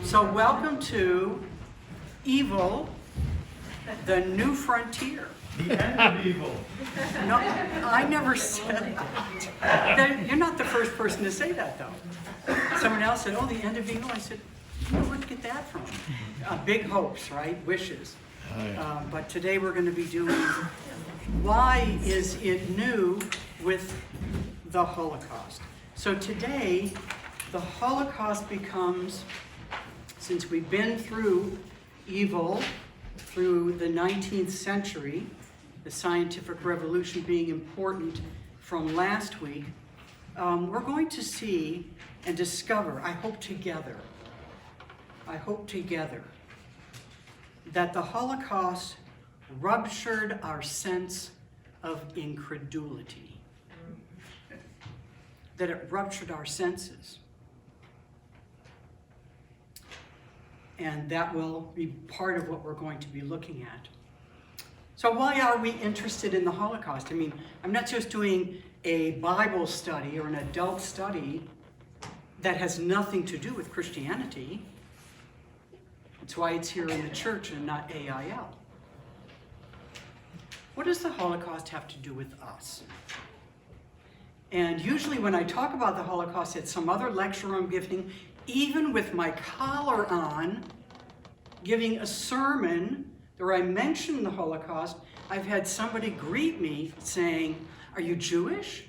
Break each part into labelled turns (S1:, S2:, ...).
S1: So welcome to Evil, the New Frontier.
S2: The end of evil.
S1: No, I never said that. You're not the first person to say that, though. Someone else said, oh, the end of evil. I said, where'd you get that from? Big hopes, right? Wishes. But today we're going to be doing, why is it new with the Holocaust? So today, the Holocaust becomes, since we've been through evil through the 19th century, the scientific revolution being important from last week, we're going to see and discover, I hope together, that the Holocaust ruptured our sense of incredulity. That it ruptured our senses. And that will be part of what we're going to be looking at. So why are we interested in the Holocaust? I mean, I'm not just doing a Bible study or an adult study that has nothing to do with Christianity. That's why it's here in the church and not AIL. What does the Holocaust have to do with us? And usually when I talk about the Holocaust at some other lecture I'm giving, even with my collar on, giving a sermon where I mention the Holocaust, I've had somebody greet me saying, "Are you Jewish?"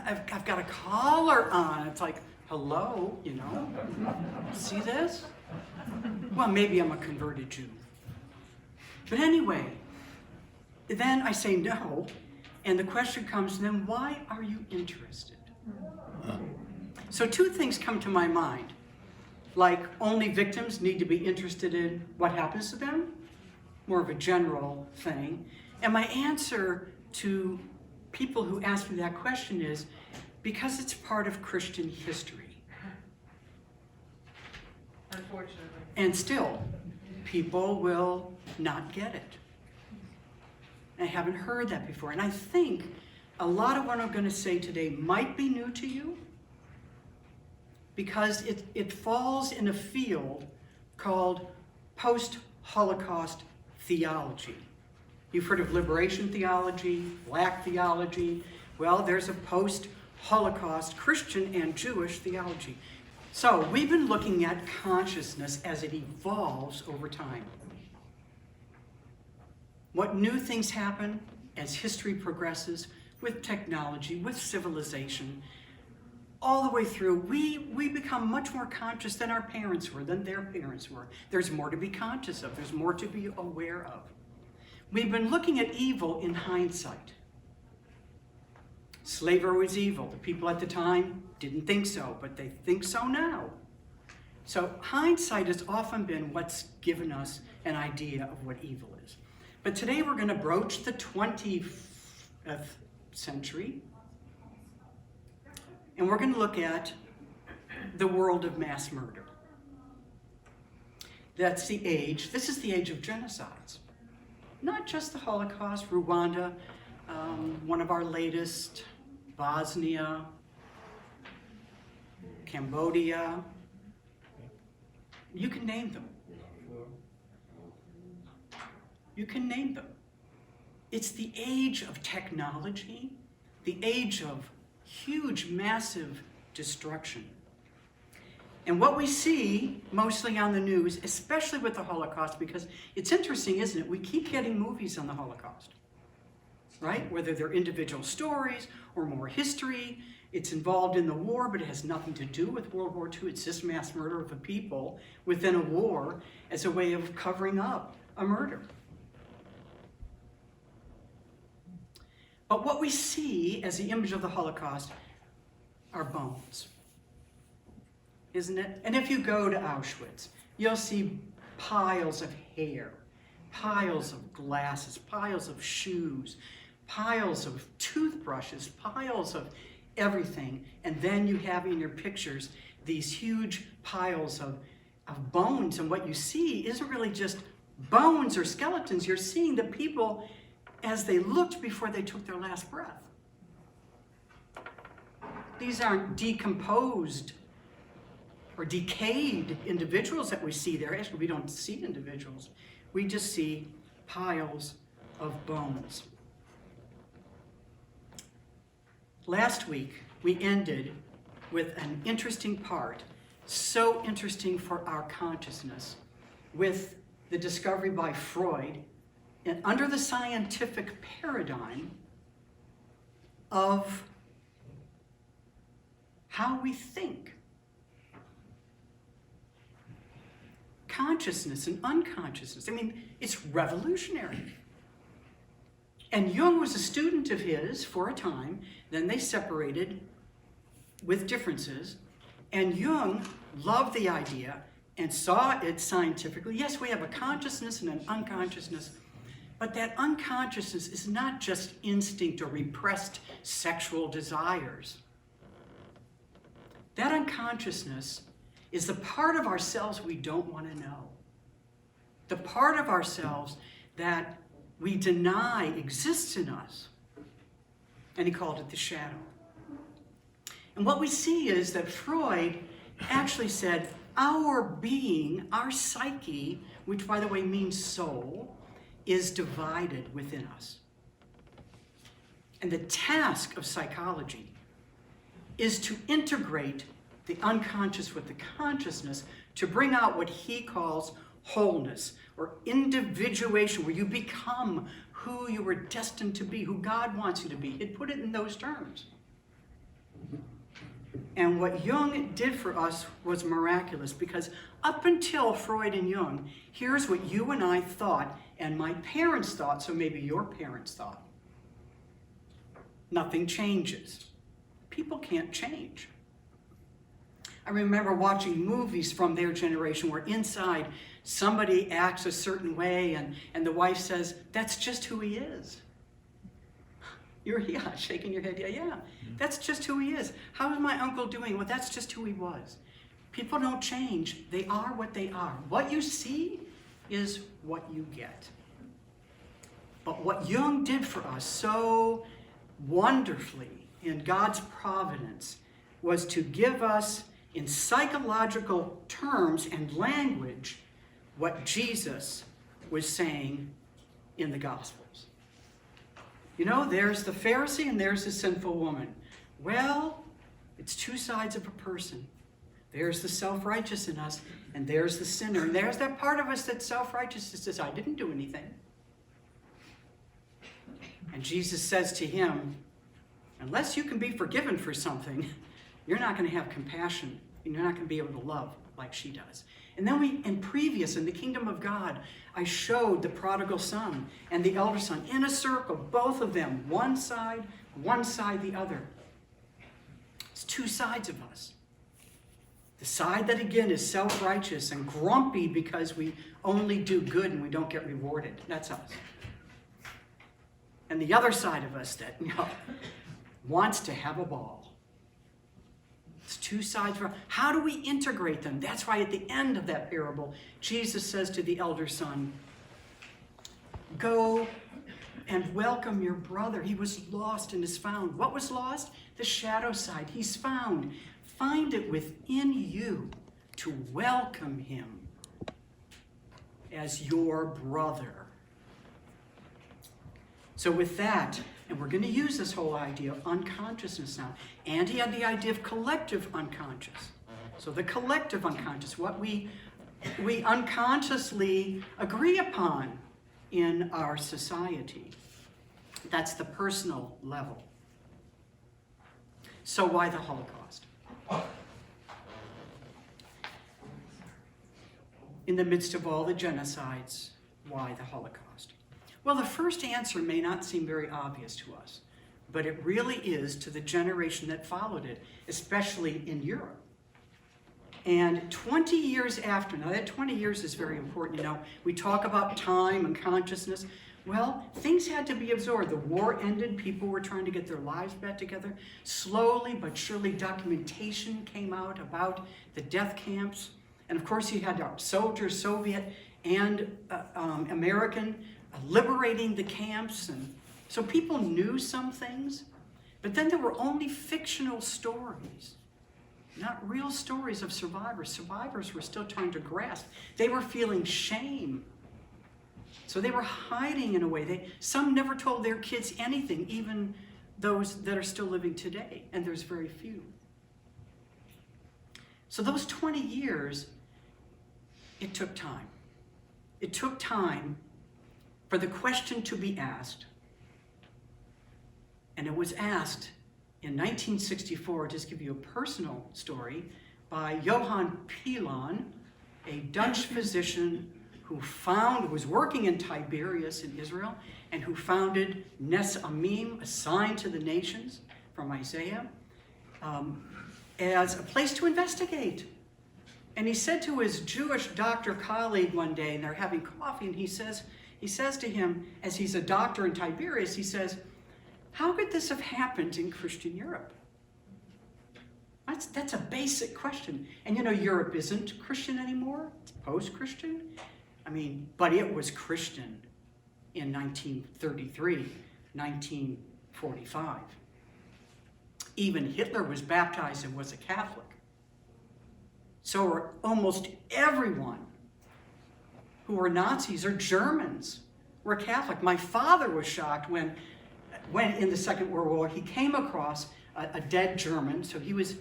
S1: I've got a collar on. It's like, hello, you know, see this? Well, maybe I'm a converted Jew. But anyway, then I say no, and the question comes, then why are you interested? So two things come to my mind. Like, only victims need to be interested in what happens to them, more of a general thing. And my answer to people who ask me that question is, because it's part of Christian history.
S3: Unfortunately.
S1: And still, people will not get it. I haven't heard that before. And I think a lot of what I'm going to say today might be new to you, because it falls in a field called post-Holocaust theology. You've heard of liberation theology, black theology. Well, there's a post-Holocaust Christian and Jewish theology. So we've been looking at consciousness as it evolves over time. What new things happen as history progresses with technology, with civilization, all the way through, we become much more conscious than our parents were, than their parents were. There's more to be conscious of. There's more to be aware of. We've been looking at evil in hindsight. Slavery was evil. The people at the time didn't think so, but they think so now. So hindsight has often been what's given us an idea of what evil is. But today we're going to broach the 20th century. And we're going to look at the world of mass murder. That's the age, this is the age of genocides. Not just the Holocaust, Rwanda, one of our latest, Bosnia, Cambodia. You can name them. You can name them. It's the age of technology, the age of huge, massive destruction. And what we see mostly on the news, especially with the Holocaust, because it's interesting, isn't it? We keep getting movies on the Holocaust, right? Whether they're individual stories or more history. It's involved in the war, but it has nothing to do with World War II. It's just mass murder of the people within a war as a way of covering up a murder. But what we see as the image of the Holocaust are bones, isn't it? And if you go to Auschwitz, you'll see piles of hair, piles of glasses, piles of shoes, piles of toothbrushes, piles of everything. And then you have in your pictures these huge piles of bones. And what you see isn't really just bones or skeletons. You're seeing the people as they looked before they took their last breath. These aren't decomposed or decayed individuals that we see there. Actually, we don't see individuals. We just see piles of bones. Last week, we ended with an interesting part, so interesting for our consciousness, with the discovery by Freud, and under the scientific paradigm of how we think. Consciousness and unconsciousness. I mean, it's revolutionary. And Jung was a student of his for a time, then they separated with differences, and Jung loved the idea and saw it scientifically. Yes, we have a consciousness and an unconsciousness, but that unconsciousness is not just instinct or repressed sexual desires. That unconsciousness is the part of ourselves we don't want to know. The part of ourselves that we deny exists in us. And he called it the shadow. And what we see is that Freud actually said our being, our psyche, which by the way means soul, is divided within us. And the task of psychology is to integrate the unconscious with the consciousness to bring out what he calls wholeness or individuation, where you become who you were destined to be, who God wants you to be. He'd put it in those terms. And what Jung did for us was miraculous, because up until Freud and Jung, here's what you and I thought, and my parents thought, so maybe your parents thought. Nothing changes. People can't change. I remember watching movies from their generation where inside somebody acts a certain way and the wife says, that's just who he is. You're, yeah, shaking your head, yeah, that's just who he is. How is my uncle doing? Well, that's just who he was. People don't change. They are what they are. What you see is what you get. But what Jung did for us so wonderfully in God's providence was to give us in psychological terms and language what Jesus was saying in the Gospels. You know, there's the Pharisee and there's the sinful woman. Well, it's two sides of a person. There's the self-righteous in us, and there's the sinner. And there's that part of us that's self-righteous that says, I didn't do anything. And Jesus says to him, unless you can be forgiven for something, you're not going to have compassion, and you're not going to be able to love like she does. And then in the kingdom of God, I showed the prodigal son and the elder son in a circle, both of them, one side, the other. It's two sides of us. The side that, again, is self-righteous and grumpy because we only do good and we don't get rewarded. That's us. And the other side of us that, wants to have a ball. It's two sides. How do we integrate them? That's why at the end of that parable, Jesus says to the elder son, go and welcome your brother. He was lost and is found. What was lost? The shadow side. He's found. Find it within you to welcome him as your brother. So with that, and we're going to use this whole idea of unconsciousness now. And he had the idea of collective unconscious. So the collective unconscious, what we unconsciously agree upon in our society. That's the personal level. So why the Holocaust? In the midst of all the genocides, why the Holocaust? Well, the first answer may not seem very obvious to us, but it really is to the generation that followed it, especially in Europe. And 20 years after, now that 20 years is very important, we talk about time and consciousness. Well, things had to be absorbed. The war ended, people were trying to get their lives back together. Slowly but surely documentation came out about the death camps. And of course you had soldiers, Soviet and American, liberating the camps, and so people knew some things, but then there were only fictional stories. not real stories of survivors. Survivors were still trying to grasp. They were feeling shame. So they were hiding in a way. Some never told their kids anything, even those that are still living today, and there's very few. So those 20 years, it took time. It took time for the question to be asked. And it was asked in 1964, just give you a personal story, by Johann Pilon, a Dutch physician who was working in Tiberias in Israel, and who founded Nes Amim, a sign to the nations, from Isaiah, as a place to investigate. And he said to his Jewish doctor colleague one day, and they're having coffee, and he says to him, as he's a doctor in Tiberias, he says, how could this have happened in Christian Europe? That's a basic question. And you know, Europe isn't Christian anymore. It's post-Christian. I mean, but it was Christian in 1933, 1945. Even Hitler was baptized and was a Catholic. So were almost everyone who were Nazis or Germans were Catholic. My father was shocked when in the Second World War he came across a dead German. So he was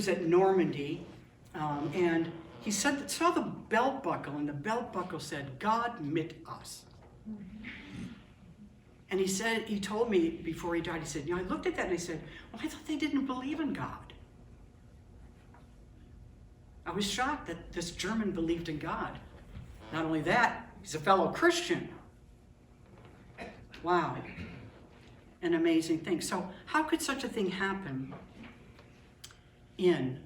S1: at Normandy, and he saw the belt buckle, and the belt buckle said, "God mit us." And he told me before he died, he said, I looked at that and I said, well, I thought they didn't believe in God. I was shocked that this German believed in God. Not only that, he's a fellow Christian. Wow. An amazing thing. So how could such a thing happen in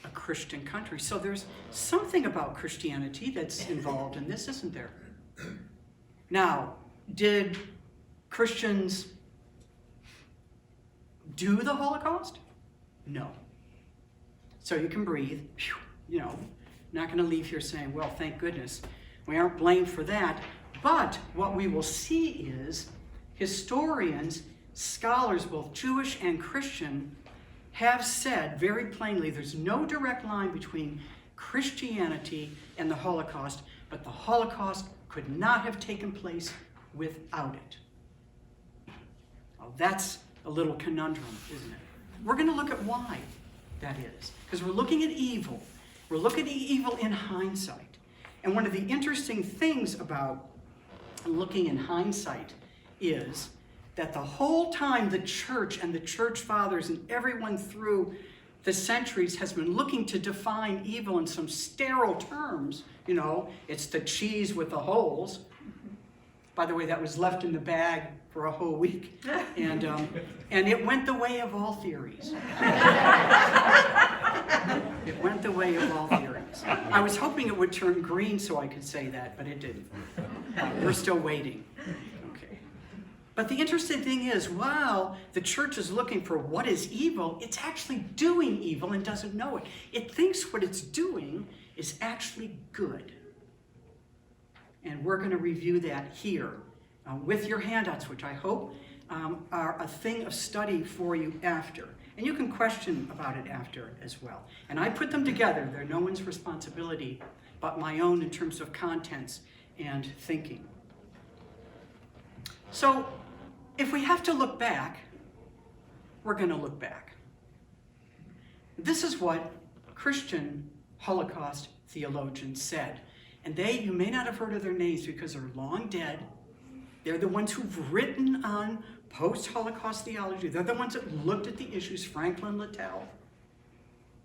S1: a Christian country? So there's something about Christianity that's involved in this, isn't there? Now, did Christians do the Holocaust? No. So you can breathe. Not going to leave here saying, well, thank goodness. We aren't blamed for that. But what we will see is historians, scholars, both Jewish and Christian, have said very plainly there's no direct line between Christianity and the Holocaust, but the Holocaust could not have taken place without it. Well, that's a little conundrum, isn't it? We're going to look at why that is, because we're looking at evil. We're looking at evil in hindsight. And one of the interesting things about looking in hindsight is that the whole time the church and the church fathers and everyone through the centuries has been looking to define evil in some sterile terms. It's the cheese with the holes. By the way, that was left in the bag for a whole week. And it went the way of all theories. It went the way of all theories. I was hoping it would turn green so I could say that, but it didn't. We're still waiting. Okay. But the interesting thing is, while the church is looking for what is evil, it's actually doing evil and doesn't know it. It thinks what it's doing is actually good. And we're going to review that here with your handouts, which I hope are a thing of study for you after. And you can question about it after as well. And I put them together. They're no one's responsibility but my own in terms of contents and thinking. So if we have to look back, we're going to look back. This is what Christian Holocaust theologians said. And you may not have heard of their names because they're long dead. They're the ones who've written on post-Holocaust theology. They're the ones that looked at the issues. Franklin Littell,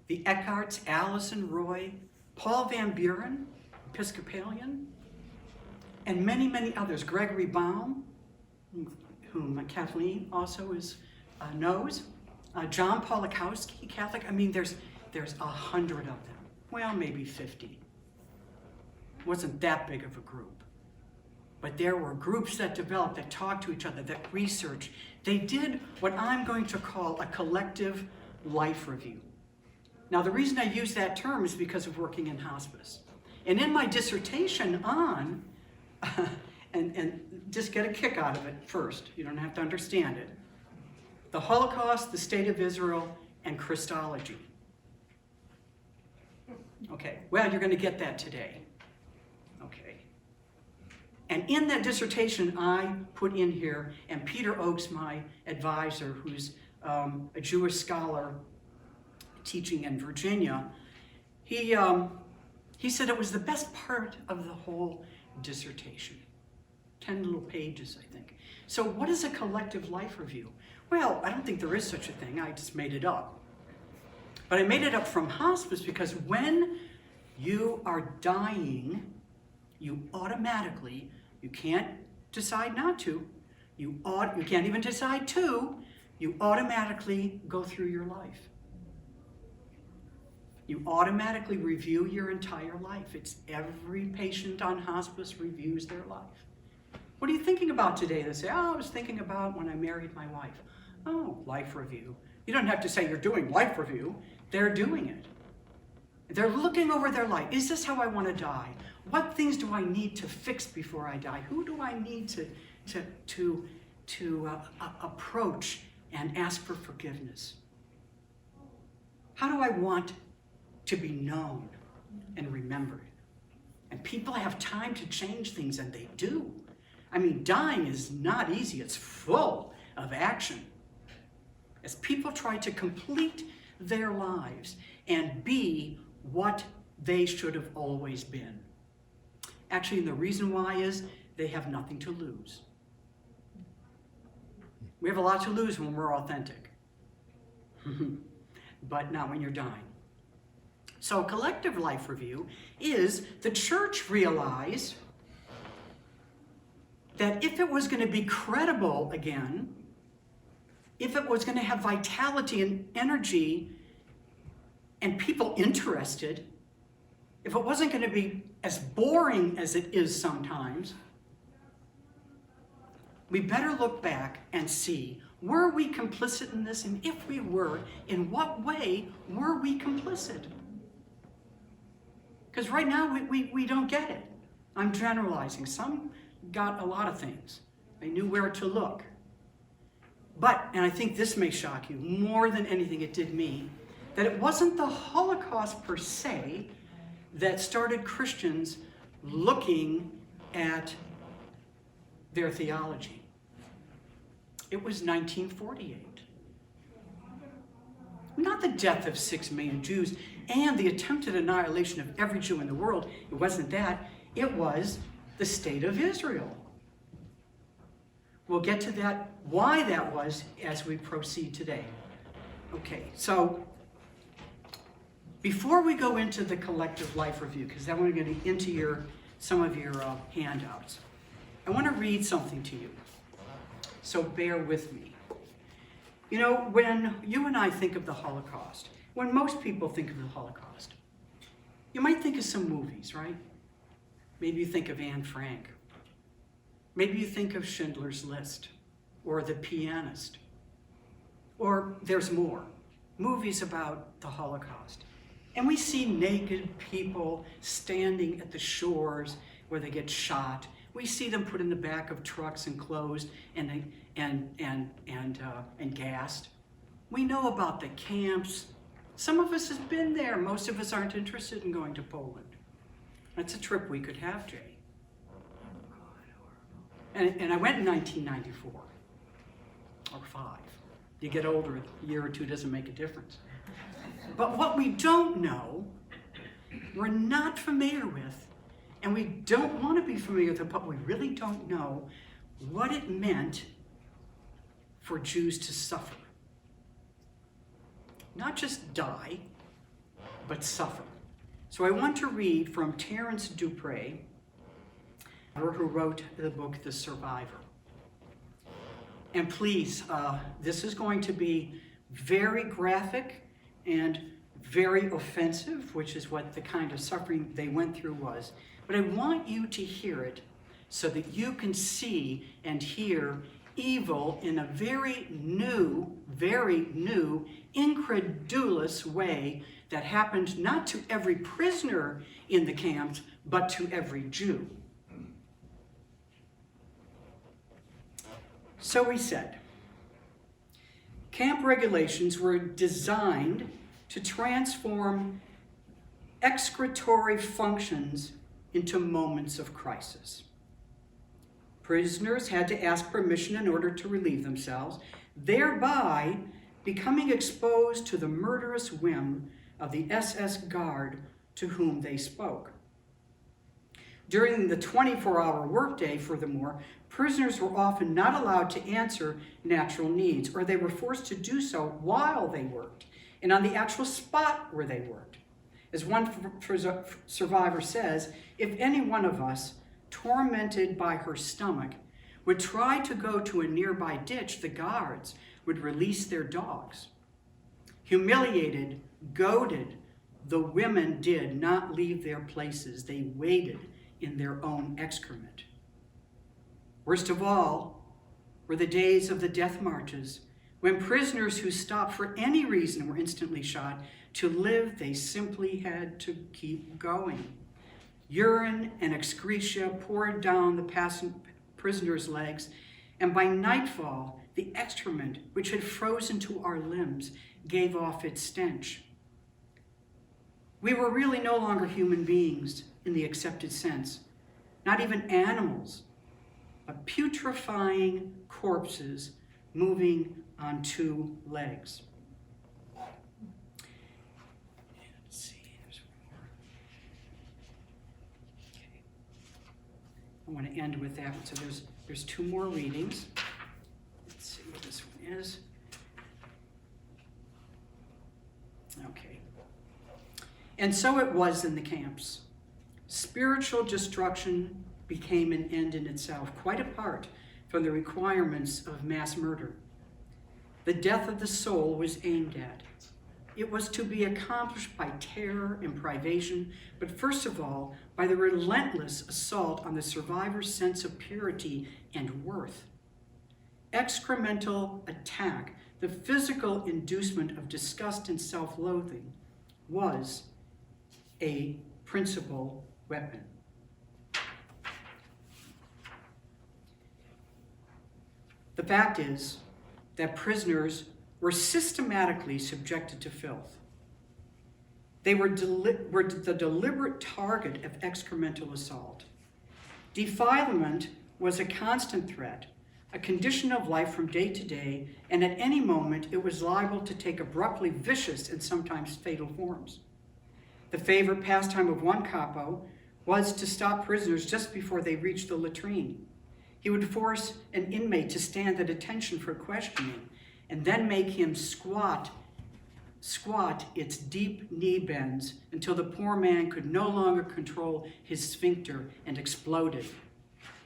S1: the Eckharts, Allison Roy, Paul Van Buren, Episcopalian, and many, many others. Gregory Baum, whom Kathleen also knows. John Polakowski, Catholic. I mean, there's 100 of them. Well, maybe 50. Wasn't that big of a group. But there were groups that developed, that talked to each other, that researched. They did what I'm going to call a collective life review. Now, the reason I use that term is because of working in hospice. And in my dissertation on, and just get a kick out of it first, you don't have to understand it, the Holocaust, the State of Israel, and Christology. Okay, well, you're going to get that today. Okay. And in that dissertation, I put in here, and Peter Oakes, my advisor, who's a Jewish scholar teaching in Virginia, he said it was the best part of the whole dissertation. 10 little pages, I think. So what is a collective life review? Well, I don't think there is such a thing. I just made it up. But I made it up from hospice because when you are dying, you automatically, you can't decide not to, you can't even decide to, you automatically go through your life. You automatically review your entire life. It's every patient on hospice reviews their life. What are you thinking about today? They say, oh, I was thinking about when I married my wife. Oh, life review. You don't have to say you're doing life review. They're doing it. They're looking over their life. Is this how I want to die? What things do I need to fix before I die? Who do I need to approach and ask for forgiveness? How do I want to be known and remembered? And people have time to change things, and they do. I mean, dying is not easy. It's full of action. As people try to complete their lives and be what they should have always been. Actually, the reason why is they have nothing to lose. We have a lot to lose when we're authentic, but not when you're dying. So collective life review is the church realized that if it was going to be credible again, if it was going to have vitality and energy and people interested, if it wasn't going to be as boring as it is sometimes, we better look back and see, were we complicit in this? And if we were, in what way were we complicit? Because right now we don't get it. I'm generalizing. Some got a lot of things. They knew where to look. But, and I think this may shock you, more than anything it did me, that it wasn't the Holocaust per se that started Christians looking at their theology. It was 1948. Not the death of 6 million Jews and the attempted annihilation of every Jew in the world. It wasn't that. It was the state of Israel. We'll get to that, why that was, as we proceed today. Okay, so before we go into the collective life review, because then we're going to get into some of your handouts, I want to read something to you. So bear with me. You know, when you and I think of the Holocaust, when most people think of the Holocaust, you might think of some movies, right? Maybe you think of Anne Frank. Maybe you think of Schindler's List or The Pianist. Or there's more, movies about the Holocaust. And we see naked people standing at the shores where they get shot. We see them put in the back of trucks and closed and gassed. We know about the camps. Some of us have been there. Most of us aren't interested in going to Poland. That's a trip we could have, Jay. And I went in 1994, or 5. You get older, a year or two doesn't make a difference. But what we don't know, we're not familiar with, and we don't want to be familiar with it, but we really don't know what it meant for Jews to suffer. Not just die, but suffer. So I want to read from Terence Dupre, who wrote the book, The Survivor. And please, this is going to be very graphic and very offensive, which is what the kind of suffering they went through was. But I want you to hear it so that you can see and hear evil in a very new, incredulous way that happened not to every prisoner in the camps, but to every Jew. So he said, camp regulations were designed to transform excretory functions into moments of crisis. Prisoners had to ask permission in order to relieve themselves, thereby becoming exposed to the murderous whim of the SS guard to whom they spoke. During the 24-hour workday, furthermore, prisoners were often not allowed to answer natural needs, or they were forced to do so while they worked and on the actual spot where they worked. As one survivor says, if any one of us, tormented by her stomach, would try to go to a nearby ditch, the guards would release their dogs. Humiliated, goaded, the women did not leave their places. They waded in their own excrement. Worst of all were the days of the death marches, when prisoners who stopped for any reason were instantly shot. To live, they simply had to keep going. Urine and excretia poured down the prisoners' legs, and by nightfall, the excrement, which had frozen to our limbs, gave off its stench. We were really no longer human beings in the accepted sense, not even animals, but putrefying corpses moving on two legs. Let's see, there's one more. Okay. I want to end with that. So there's two more readings. Let's see what this one is. Okay. And so it was in the camps. Spiritual destruction became an end in itself, quite apart from the requirements of mass murder. The death of the soul was aimed at. It was to be accomplished by terror and privation, but first of all, by the relentless assault on the survivor's sense of purity and worth. Excremental attack, the physical inducement of disgust and self-loathing, was a principal weapon. The fact is that prisoners were systematically subjected to filth. They were the deliberate target of excremental assault. Defilement was a constant threat, a condition of life from day to day, and at any moment it was liable to take abruptly vicious and sometimes fatal forms. The favorite pastime of one capo was to stop prisoners just before they reached the latrine. He would force an inmate to stand at attention for questioning, and then make him squat its deep knee bends until the poor man could no longer control his sphincter and exploded.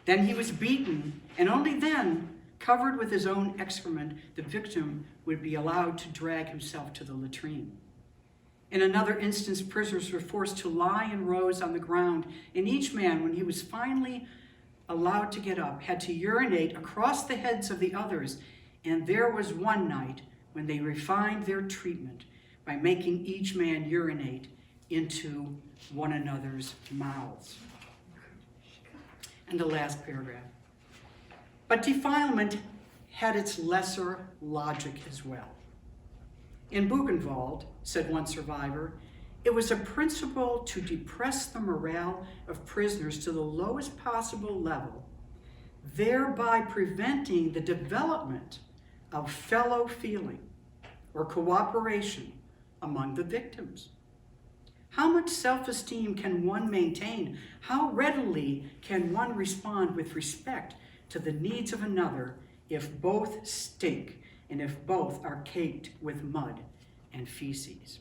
S1: Then he was beaten, and only then, covered with his own excrement, the victim would be allowed to drag himself to the latrine. In another instance, prisoners were forced to lie in rows on the ground, and each man, when he was finally allowed to get up, had to urinate across the heads of the others. And there was one night when they refined their treatment by making each man urinate into one another's mouths. And the last paragraph. But defilement had its lesser logic as well. In Buchenwald, said one survivor, it was a principle to depress the morale of prisoners to the lowest possible level, thereby preventing the development of fellow feeling or cooperation among the victims. How much self-esteem can one maintain? How readily can one respond with respect to the needs of another if both stink and if both are caked with mud and feces?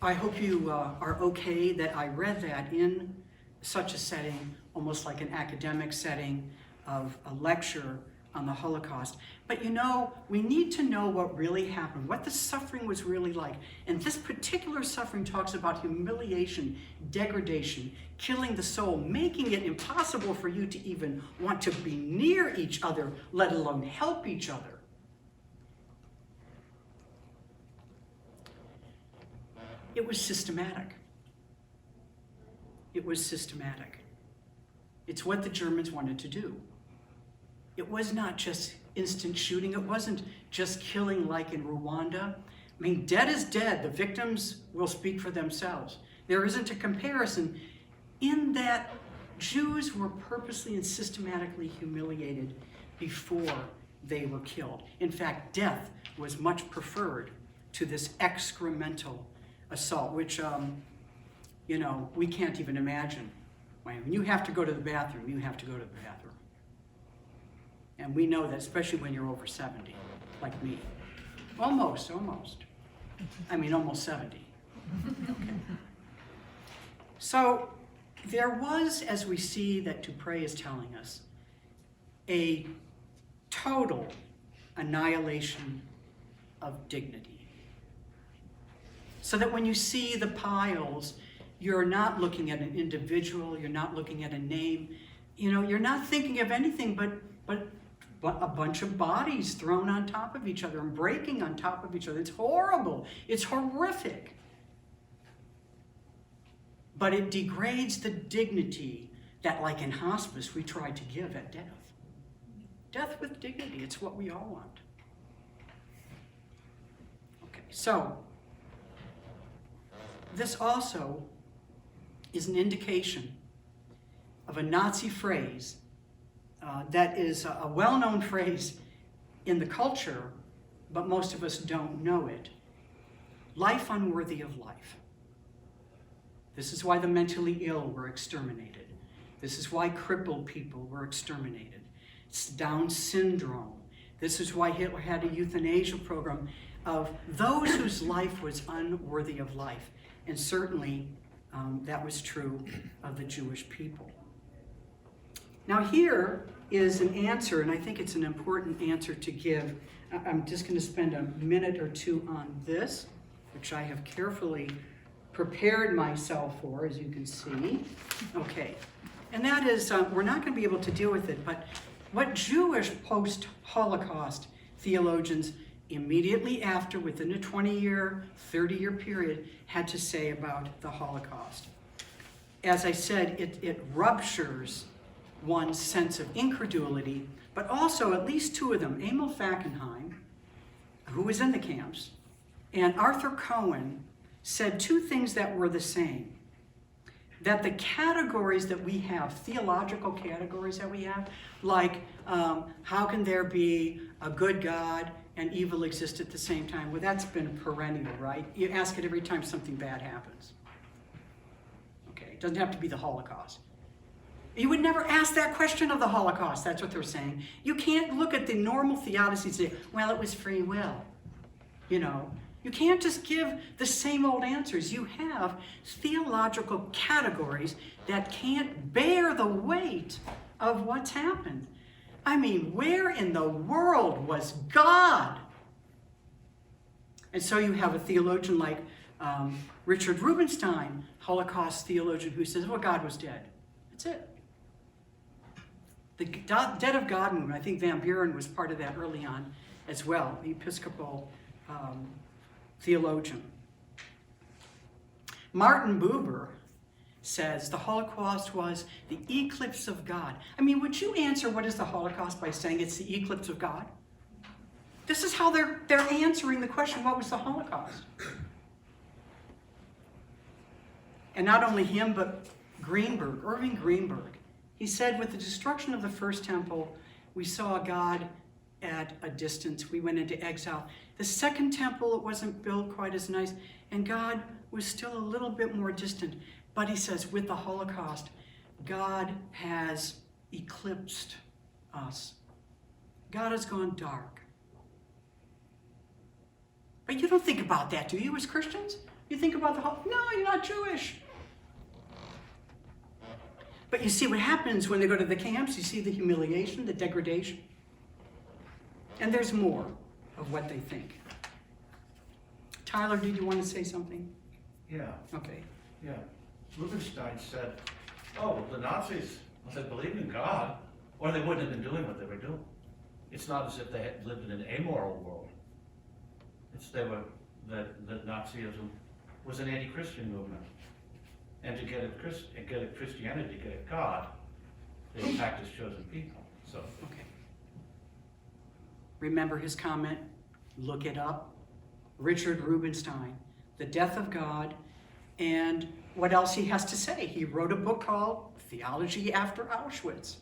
S1: I hope you are okay that I read that in such a setting, almost like an academic setting of a lecture on the Holocaust. But you know, we need to know what really happened, what the suffering was really like. And this particular suffering talks about humiliation, degradation, killing the soul, making it impossible for you to even want to be near each other, let alone help each other. It was systematic. It was systematic. It's what the Germans wanted to do. It was not just instant shooting. It wasn't just killing like in Rwanda, I mean, dead is dead. The victims will speak for themselves. There isn't a comparison in that Jews were purposely and systematically humiliated before they were killed. In fact, death was much preferred to this excremental assault, which, we can't even imagine. When you have to go to the bathroom, you have to go to the bathroom. And we know that, especially when you're over 70, like me. Almost. I mean, almost 70. Okay. So there was, as we see that Dupre is telling us, a total annihilation of dignity. So that when you see the piles, you're not looking at an individual, you're not looking at a name, you're not thinking of anything but a bunch of bodies thrown on top of each other and breaking on top of each other. It's horrible. It's horrific. But it degrades the dignity that, like in hospice, we try to give at death. Death with dignity. It's what we all want. Okay, so this also is an indication of a Nazi phrase that is a well-known phrase in the culture, but most of us don't know it. Life unworthy of life. This is why the mentally ill were exterminated. This is why crippled people were exterminated. It's Down syndrome. This is why Hitler had a euthanasia program of those whose life was unworthy of life. And certainly that was true of the Jewish people. Now here is an answer, and I think it's an important answer to give. I'm just going to spend a minute or two on this, which I have carefully prepared myself for, as you can see. Okay, and that is, we're not going to be able to deal with it, but what Jewish post-Holocaust theologians immediately after, within a 20-year, 30-year period, had to say about the Holocaust. As I said, it ruptures one's sense of incredulity, but also at least two of them, Emil Fackenheim, who was in the camps, and Arthur Cohen, said two things that were the same. That the categories that we have, theological categories that we have, like how can there be a good God and evil exist at the same time? Well, that's been perennial, right? You ask it every time something bad happens. Okay, it doesn't have to be the Holocaust. You would never ask that question of the Holocaust, that's what they're saying. You can't look at the normal theodicy and say, well, it was free will. You can't just give the same old answers. You have theological categories that can't bear the weight of what's happened. I mean, where in the world was God? And so you have a theologian like Richard Rubinstein, Holocaust theologian, who says, well, God was dead. That's it. The dead of God movement, I think Van Buren was part of that early on as well, the Episcopal theologian. Martin Buber says the Holocaust was the eclipse of God. I mean, would you answer what is the Holocaust by saying it's the eclipse of God? This is how they're answering the question, what was the Holocaust? And not only him, but Irving Greenberg. He said, with the destruction of the first temple, we saw God at a distance. We went into exile. The second temple, it wasn't built quite as nice, and God was still a little bit more distant. But he says, with the Holocaust, God has eclipsed us. God has gone dark. But you don't think about that, do you, as Christians? You think about the Holocaust. No, you're not Jewish. But you see what happens when they go to the camps. You see the humiliation, the degradation. And there's more of what they think. Tyler, did you want to say something?
S2: Yeah.
S1: Okay.
S2: Yeah. Rubinstein said, oh, the Nazis, said, believe in God, or they wouldn't have been doing what they were doing. It's not as if they had lived in an amoral world. That Nazism was an anti-Christian movement. And to get at Christianity, to get at God, they attacked his chosen people. So.
S1: Okay. Remember his comment, look it up. Richard Rubinstein, The Death of God, and what else he has to say. He wrote a book called Theology After Auschwitz,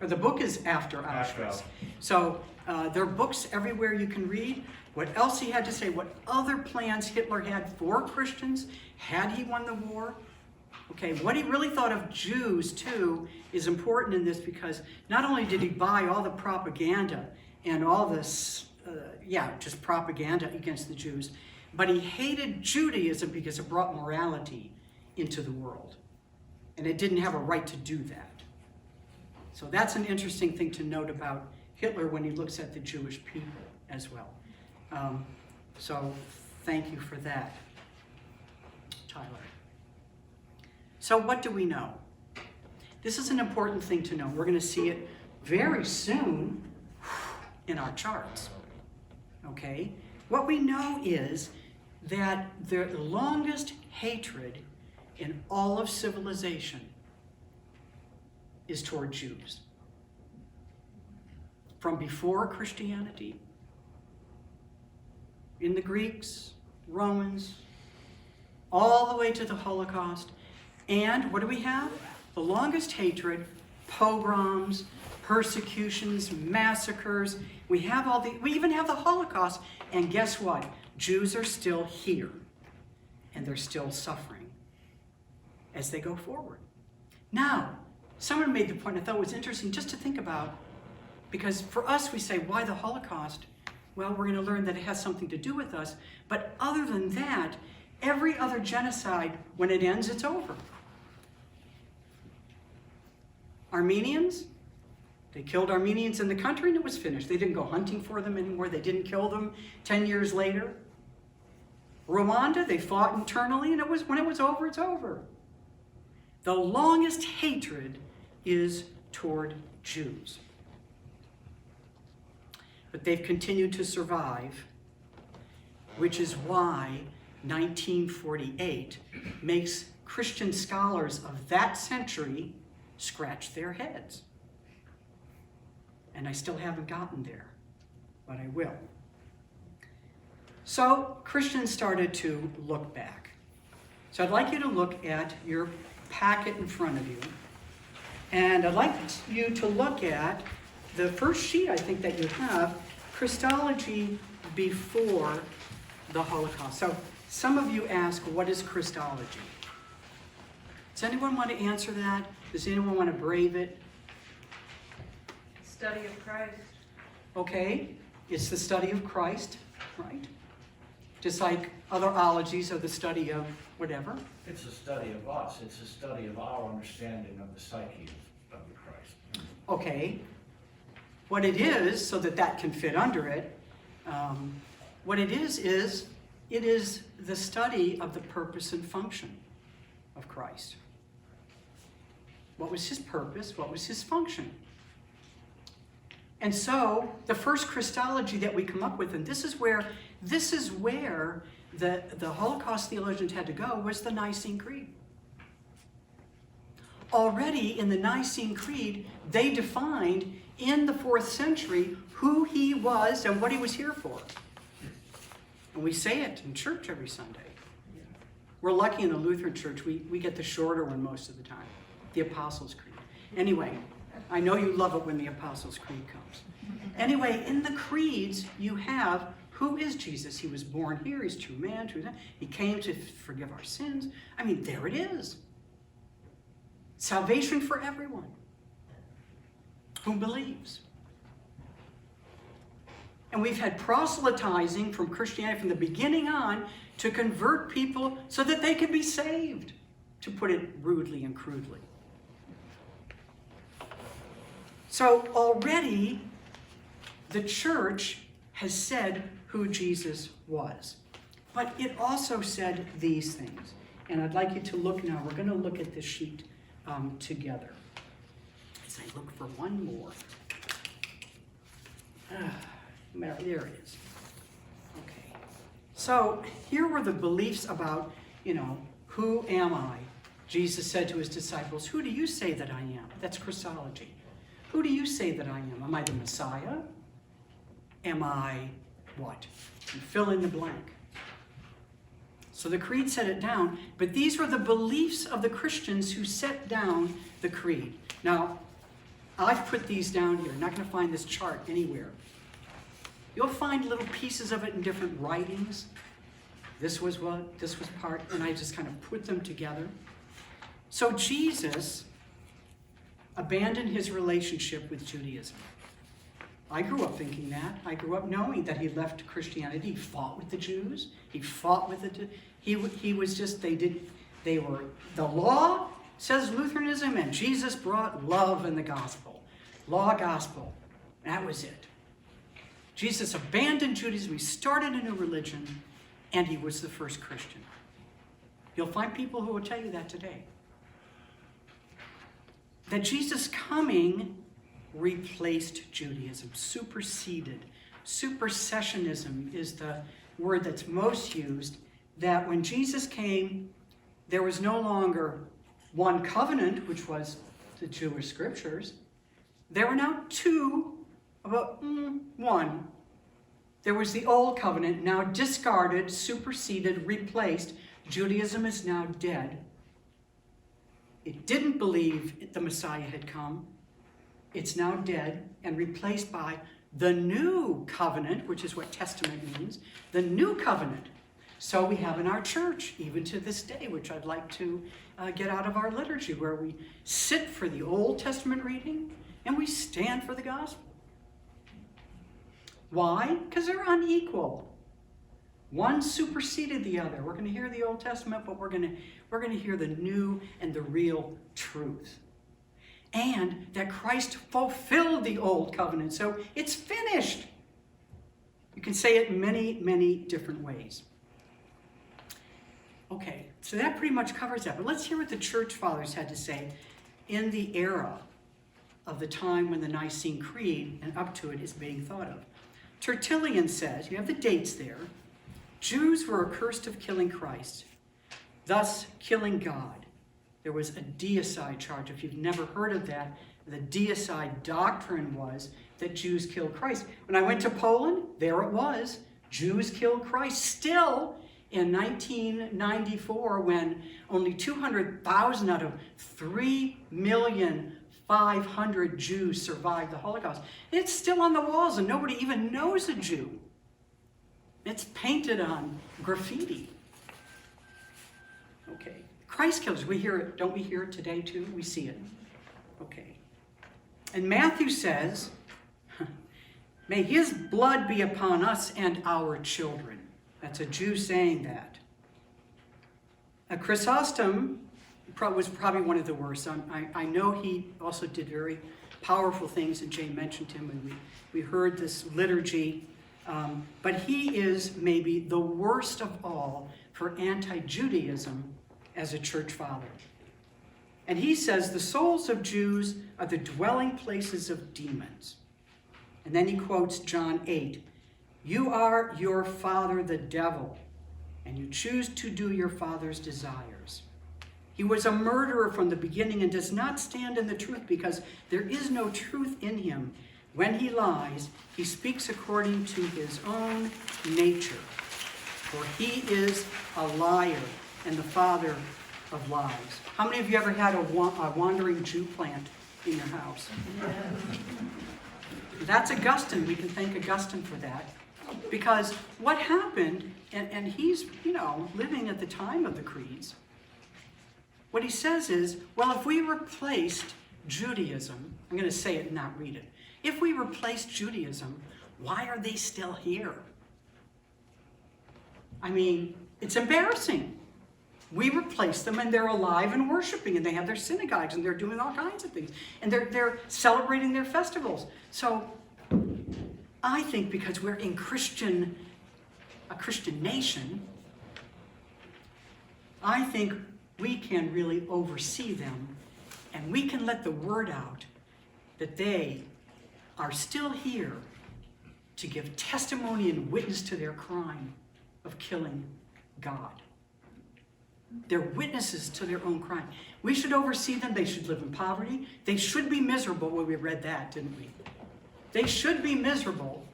S1: or the book is After Auschwitz. So there are books everywhere you can read. What else he had to say, what other plans Hitler had for Christians, had he won the war. Okay, what he really thought of Jews, too, is important in this because not only did he buy all the propaganda and all this, just propaganda against the Jews, but he hated Judaism because it brought morality into the world. And it didn't have a right to do that. So that's an interesting thing to note about Hitler when he looks at the Jewish people as well. So thank you for that, Tyler. So what do we know? This is an important thing to know. We're going to see it very soon in our charts. Okay? What we know is that the longest hatred in all of civilization is toward Jews. From before Christianity, in the Greeks, Romans, all the way to the Holocaust. And what do we have? The longest hatred, pogroms, persecutions, massacres. We even have the Holocaust. And guess what? Jews are still here. And they're still suffering as they go forward. Now, someone made the point I thought was interesting just to think about, because for us we say, why the Holocaust? Well, we're going to learn that it has something to do with us. But other than that, every other genocide, when it ends, it's over. Armenians, they killed Armenians in the country and it was finished. They didn't go hunting for them anymore. They didn't kill them 10 years later. Rwanda, they fought internally and when it was over, it's over. The longest hatred is toward Jews. But they've continued to survive, which is why 1948 makes Christian scholars of that century scratch their heads. And I still haven't gotten there, but I will. So Christians started to look back. So I'd like you to look at your packet in front of you. And I'd like you to look at the first sheet, I think, that you have, Christology before the Holocaust. So some of you ask, what is Christology? Does anyone want to answer that? Does anyone want to brave it?
S3: Study of Christ.
S1: Okay, it's the study of Christ, right? Just like other ologies are the study of whatever.
S2: It's a study of us. It's a study of our understanding of the psyche of the Christ.
S1: Okay, what it is, so that that can fit under it, what it is it is the study of the purpose and function of Christ. What was his purpose? What was his function? And so the first Christology that we come up with, and this is where the Holocaust theologians had to go, was the Nicene Creed. Already in the Nicene Creed, they defined in the 4th century who he was and what he was here for. And we say it in church every Sunday. We're lucky in the Lutheran Church, we get the shorter one most of the time, the Apostles' Creed. Anyway, I know you love it when the Apostles' Creed comes. Anyway, in the creeds, you have, who is Jesus? He was born here, he's true man, true man. He came to forgive our sins. I mean, there it is. Salvation for everyone who believes. And we've had proselytizing from Christianity from the beginning on to convert people so that they can be saved, to put it rudely and crudely. So already the church has said who Jesus was. But it also said these things. And I'd like you to look now. We're going to look at this sheet together. As I look for one more. There it is. Okay. So here were the beliefs about, who am I? Jesus said to his disciples, who do you say that I am? That's Christology. Who do you say that I am? Am I the Messiah? Am I what? You fill in the blank. So the creed set it down, but these were the beliefs of the Christians who set down the creed. Now, I've put these down here. You're not going to find this chart anywhere. You'll find little pieces of it in different writings. This was part, and I just kind of put them together. So Jesus abandoned his relationship with Judaism. I grew up thinking that. I grew up knowing that he left Christianity. He fought with the Jews. He fought with the, he was just, they were, the law says Lutheranism, and Jesus brought love and the gospel. Law, gospel. That was it. Jesus abandoned Judaism. He started a new religion, and he was the first Christian. You'll find people who will tell you that today. That Jesus coming replaced Judaism, superseded. Supersessionism is the word that's most used, that when Jesus came, there was no longer one covenant, which was the Jewish scriptures. There were now two, about one. There was the old covenant, now discarded, superseded, replaced. Judaism is now dead. It didn't believe the Messiah had come. It's now dead and replaced by the new covenant, which is what testament means, the new covenant. So we have in our church, even to this day, which I'd like to get out of our liturgy, where we sit for the Old Testament reading and we stand for the gospel. Why? Because they're unequal. One superseded the other. We're going to hear the Old Testament, but we're going to hear the new and the real truth. And that Christ fulfilled the old covenant, so it's finished. You can say it in many, many different ways. Okay, so that pretty much covers that. But let's hear what the church fathers had to say in the era of the time when the Nicene Creed and up to it is being thought of. Tertullian says, you have the dates there, Jews were accursed of killing Christ, thus killing God. There was a deicide charge. If you've never heard of that, the deicide doctrine was that Jews killed Christ. When I went to Poland, there it was. Jews killed Christ. Still, in 1994, when only 200,000 out of 3,500,000 Jews survived the Holocaust, it's still on the walls and nobody even knows a Jew. It's painted on graffiti. Okay. Christ kills. We hear it. Don't we hear it today too? We see it. Okay. And Matthew says, may his blood be upon us and our children. That's a Jew saying that. A Chrysostom was probably one of the worst. I know he also did very powerful things, and Jay mentioned him, and we heard this liturgy. But he is maybe the worst of all for anti-Judaism as a church father. And he says the souls of Jews are the dwelling places of demons. And then he quotes John 8, you are your father the devil, and you choose to do your father's desires. He was a murderer from the beginning and does not stand in the truth because there is no truth in him. When he lies, he speaks according to his own nature, for he is a liar and the father of lies. How many of you ever had a wandering Jew plant in your house? That's Augustine. We can thank Augustine for that. Because what happened, and he's, living at the time of the creeds, what he says is, well, if we replaced Judaism, I'm going to say it and not read it. If we replaced Judaism, why are they still here? I mean, it's embarrassing. We replace them and they're alive and worshiping and they have their synagogues and they're doing all kinds of things. And they're celebrating their festivals. So I think because we're in a Christian nation, I think we can really oversee them and we can let the word out that they are still here to give testimony and witness to their crime of killing God. They're witnesses to their own crime. We should oversee them. They should live in poverty. They should be miserable. Well, we read that, didn't we? They should be miserable.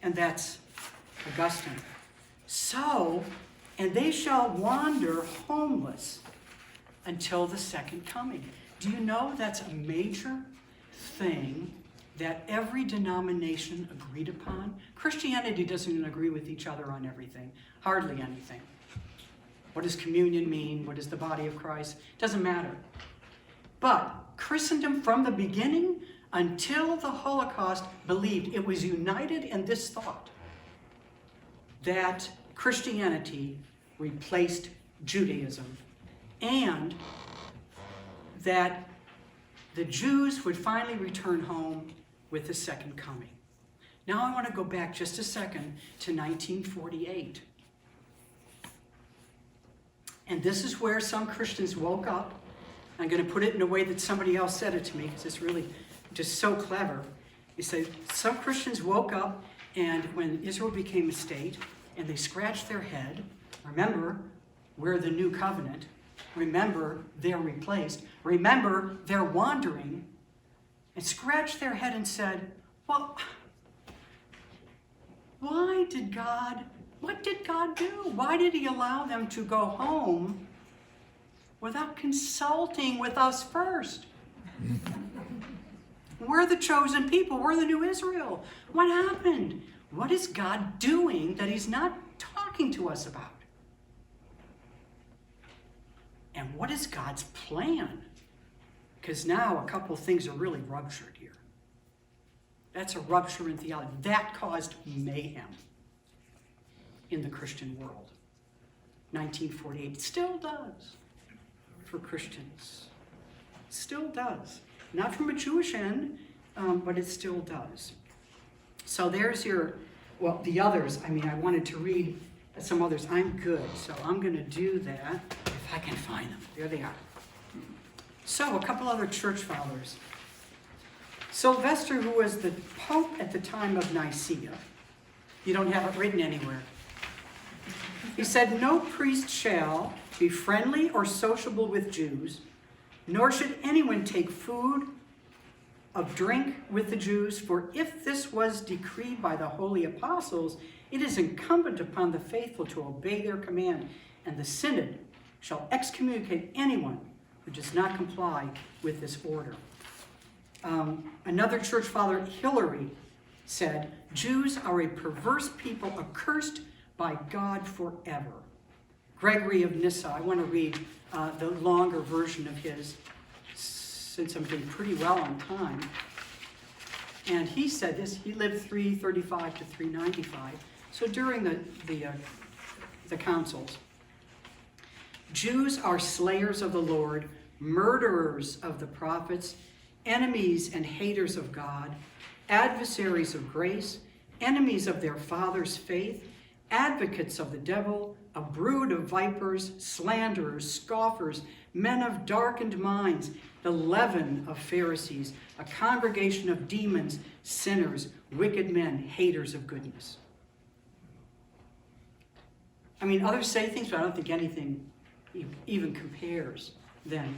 S1: And that's Augustine. So, and they shall wander homeless until the second coming. Do you know that's a major thing that every denomination agreed upon? Christianity doesn't even agree with each other on everything, hardly anything. What does communion mean? What is the body of Christ? Doesn't matter. But Christendom from the beginning until the Holocaust believed, it was united in this thought, that Christianity replaced Judaism, and that the Jews would finally return home with the second coming. Now I want to go back just a second to 1948. And this is where some Christians woke up. I'm going to put it in a way that somebody else said it to me, because it's really just so clever. He said, some Christians woke up, and when Israel became a state, and they scratched their head, remember, we're the new covenant, remember, they're replaced, remember, they're wandering, and scratched their head and said, well, what did God do? Why did he allow them to go home without consulting with us first? We're the chosen people. We're the new Israel. What happened? What is God doing that he's not talking to us about? And what is God's plan? Because now a couple of things are really ruptured here. That's a rupture in theology. That caused mayhem in the Christian world. 1948 still does for Christians. Still does. Not from a Jewish end, but it still does. So there's your, well, the others. I mean, I wanted to read some others. I'm good, so I'm going to do that if I can find them. There they are. So a couple other church fathers. Sylvester, who was the Pope at the time of Nicaea, you don't have it written anywhere. He said, no priest shall be friendly or sociable with Jews, nor should anyone take food of drink with the Jews, for if this was decreed by the holy apostles, it is incumbent upon the faithful to obey their command, and the synod shall excommunicate anyone who does not comply with this order. Another church father, Hilary, said, Jews are a perverse people accursed by God forever. Gregory of Nyssa, I want to read the longer version of his, since I'm doing pretty well on time. And he said this, he lived 335 to 395, so during the councils. Jews are slayers of the Lord, murderers of the prophets, enemies and haters of God, adversaries of grace, enemies of their father's faith, advocates of the devil, a brood of vipers, slanderers, scoffers, men of darkened minds, the leaven of Pharisees, a congregation of demons, sinners, wicked men, haters of goodness. I mean, others say things, but I don't think anything even compares then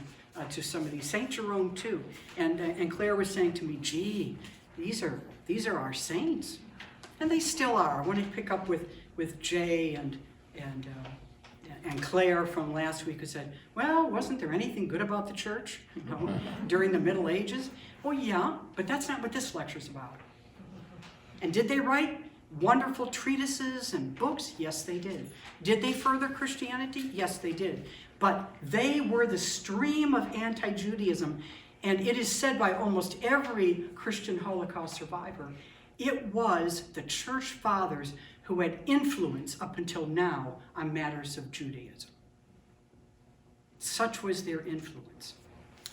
S1: to some of these. Saint Jerome too, and Claire was saying to me, gee, these are our saints, and they still are. I want to pick up with Jay and Claire from last week, who said, well, wasn't there anything good about the church, during the Middle Ages? Well, yeah, but that's not what this lecture's about. And did they write wonderful treatises and books? Yes, they did. Did they further Christianity? Yes, they did. But they were the stream of anti-Judaism, and it is said by almost every Christian Holocaust survivor, it was the church fathers who had influence up until now on matters of Judaism. Such was their influence.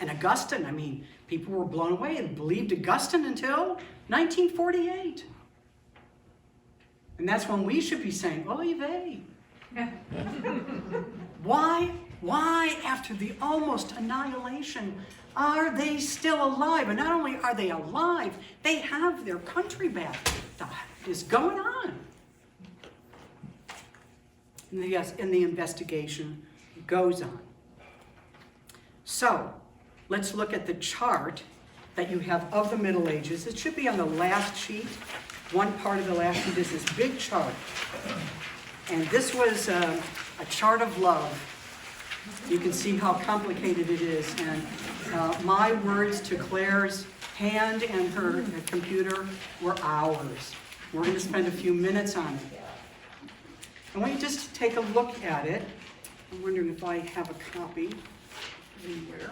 S1: And Augustine, I mean, people were blown away and believed Augustine until 1948. And that's when we should be saying, oy vey. Why, after the almost annihilation, are they still alive? And not only are they alive, they have their country back. What is going on? And the investigation goes on. So, let's look at the chart that you have of the Middle Ages. It should be on the last sheet. One part of the last sheet is this big chart. And this was a chart of love. You can see how complicated it is. And my words to Claire's hand and her computer were hours. We're going to spend a few minutes on it. I want you just to take a look at it. I'm wondering if I have a copy anywhere.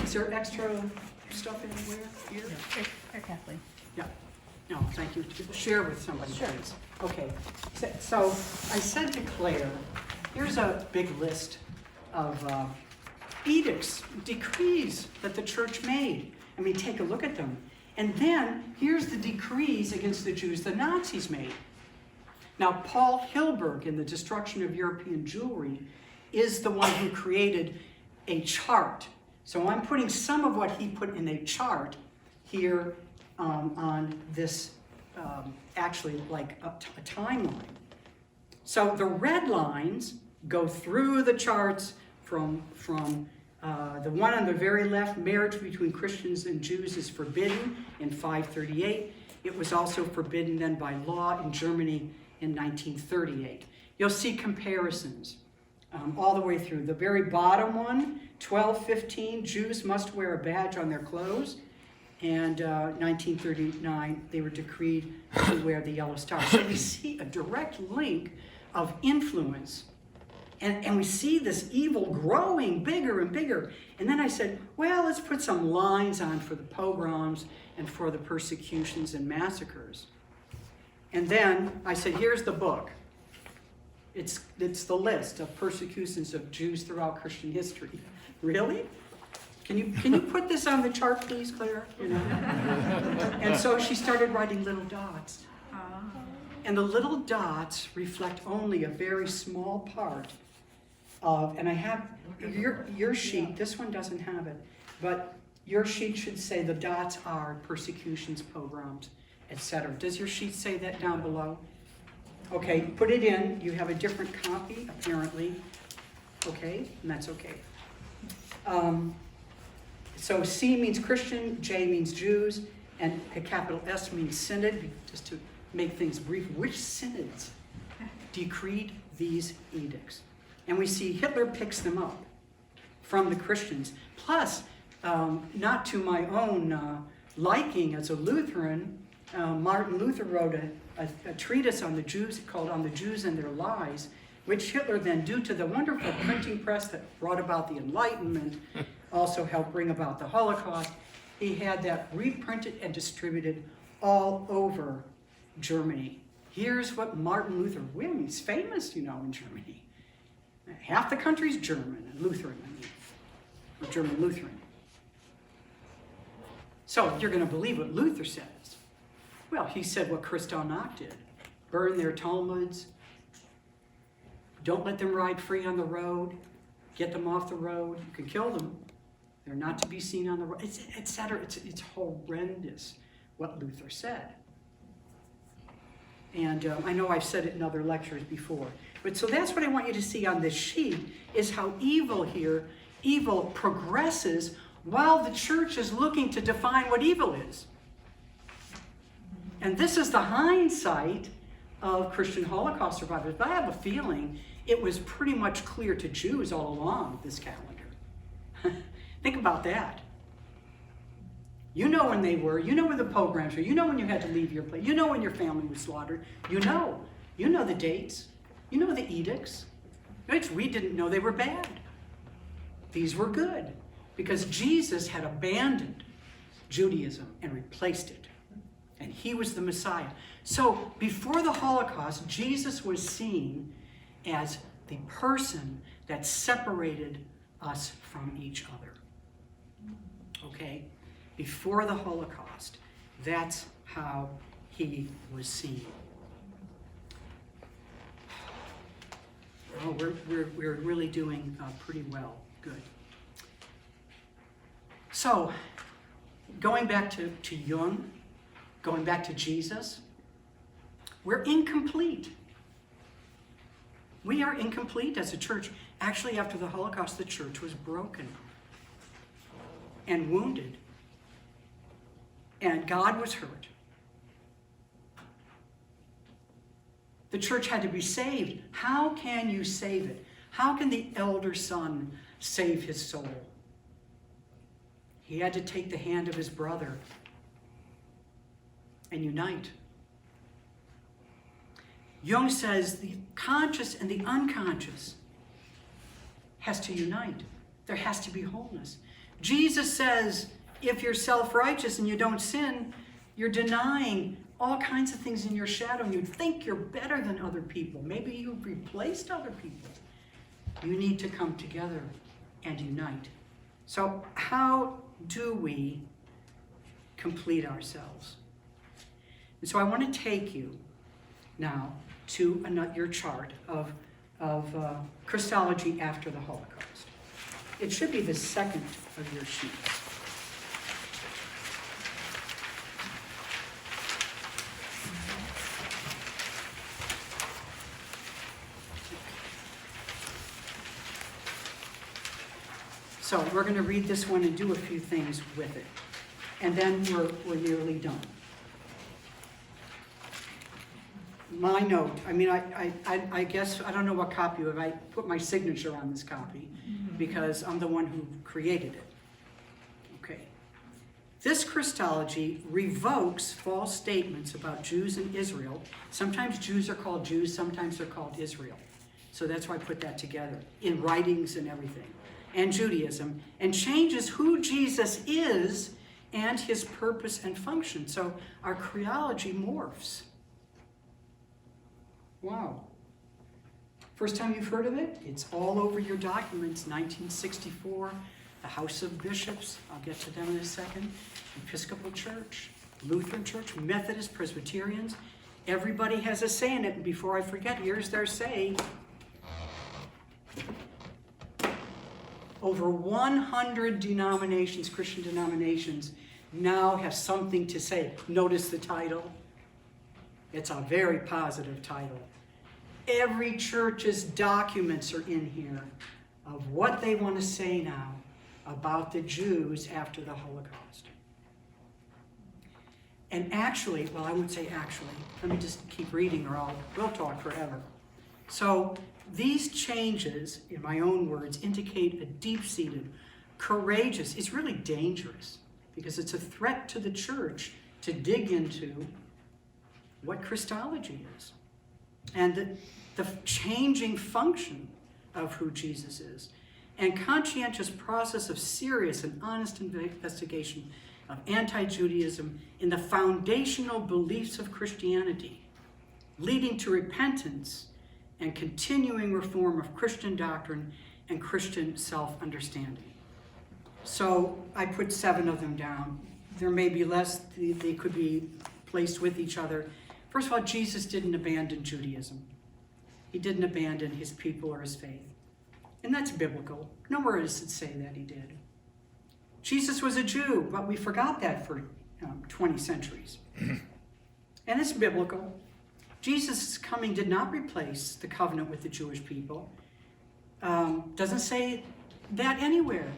S1: Is there extra stuff anywhere here?
S3: Here, Kathleen.
S1: Yeah. No, thank you. Share with somebody, please. Okay. So I said to Claire, here's a big list of edicts, decrees that the church made. I mean, take a look at them. And then here's the decrees against the Jews the Nazis made. Now, Paul Hilberg, in The Destruction of European Jewry, is the one who created a chart. So I'm putting some of what he put in a chart here on this, actually like a timeline. So the red lines go through the charts from the one on the very left, marriage between Christians and Jews is forbidden in 538. It was also forbidden then by law in Germany in 1938. You'll see comparisons all the way through. The very bottom one, 1215, Jews must wear a badge on their clothes. And 1939, they were decreed to wear the yellow star. So we see a direct link of influence. And we see this evil growing bigger and bigger. And then I said, well, let's put some lines on for the pogroms and for the persecutions and massacres. And then I said, here's the book. It's the list of persecutions of Jews throughout Christian history. Really? Can you put this on the chart, please, Claire? You know? And so she started writing little dots. And the little dots reflect only a very small part of, and I have your sheet, this one doesn't have it, but your sheet should say the dots are persecutions, pogroms, etc. Does your sheet say that down below? Okay, put it in. You have a different copy, apparently. Okay, and that's okay. So C means Christian, J means Jews, and a capital S means synod. Just to make things brief, which synods decreed these edicts? And we see Hitler picks them up from the Christians. Plus, not to my own liking as a Lutheran, Martin Luther wrote a treatise on the Jews called On the Jews and Their Lies, which Hitler then, due to the wonderful printing press that brought about the Enlightenment, also helped bring about the Holocaust, he had that reprinted and distributed all over Germany. Here's what Martin Luther, well, he's famous, you know, in Germany. Half the country's German, and Lutheran, I mean, or German Lutheran. So you're going to believe what Luther says. Well, he said what Kristallnacht did. Burn their Talmuds. Don't let them ride free on the road. Get them off the road. You can kill them. They're not to be seen on the road, etc. It's horrendous what Luther said. And I know I've said it in other lectures before. But so that's what I want you to see on this sheet, is how evil progresses while the church is looking to define what evil is. And this is the hindsight of Christian Holocaust survivors. But I have a feeling it was pretty much clear to Jews all along, this calendar. Think about that. You know when they were, you know when the pogroms were, you know when you had to leave your place, you know when your family was slaughtered, you know the dates, you know the edicts. We didn't know they were bad. These were good, because Jesus had abandoned Judaism and replaced it. And he was the Messiah. So before the Holocaust, Jesus was seen as the person that separated us from each other. Okay? Before the Holocaust, that's how he was seen. Oh, we're really doing pretty well. Good. So, going back to Jung, going back to Jesus, we're incomplete. We are incomplete as a church. Actually, after the Holocaust, the church was broken and wounded. And God was hurt. The church had to be saved. How can you save it? How can the elder son save his soul? He had to take the hand of his brother and unite. Jung says the conscious and the unconscious has to unite. There has to be wholeness. Jesus says, if you're self-righteous and you don't sin, you're denying all kinds of things in your shadow, and you think you're better than other people. Maybe you've replaced other people. You need to come together and unite. So how do we complete ourselves? And so I want to take you now to your chart of Christology after the Holocaust. It should be the second of your sheets. So we're going to read this one and do a few things with it. And then we're nearly done. My note, I guess, I don't know what copy, if I put my signature on this copy, because I'm the one who created it. Okay. This Christology revokes false statements about Jews and Israel. Sometimes Jews are called Jews, sometimes they're called Israel. So that's why I put that together in writings and everything. And Judaism, and changes who Jesus is and his purpose and function. So our Christology morphs. Wow. First time you've heard of it? It's all over your documents. 1964, the House of Bishops, I'll get to them in a second. Episcopal Church, Lutheran Church, Methodist, Presbyterians. Everybody has a say in it. And before I forget, here's their say. Over 100 denominations, Christian denominations, now have something to say. Notice the title. It's a very positive title. Every church's documents are in here of what they want to say now about the Jews after the Holocaust. And actually, well, I wouldn't say actually. Let me just keep reading or we'll talk forever. So these changes, in my own words, indicate a deep-seated, courageous, it's really dangerous because it's a threat to the church to dig into what Christology is and the changing function of who Jesus is, and conscientious process of serious and honest investigation of anti-Judaism in the foundational beliefs of Christianity, leading to repentance and continuing reform of Christian doctrine and Christian self-understanding. So I put 7 of them down. There may be less, they could be placed with each other. First of all, Jesus didn't abandon Judaism. He didn't abandon his people or his faith. And that's biblical. Nowhere does it say that he did. Jesus was a Jew, but we forgot that for 20 centuries. And it's biblical. Jesus' coming did not replace the covenant with the Jewish people. Doesn't say that anywhere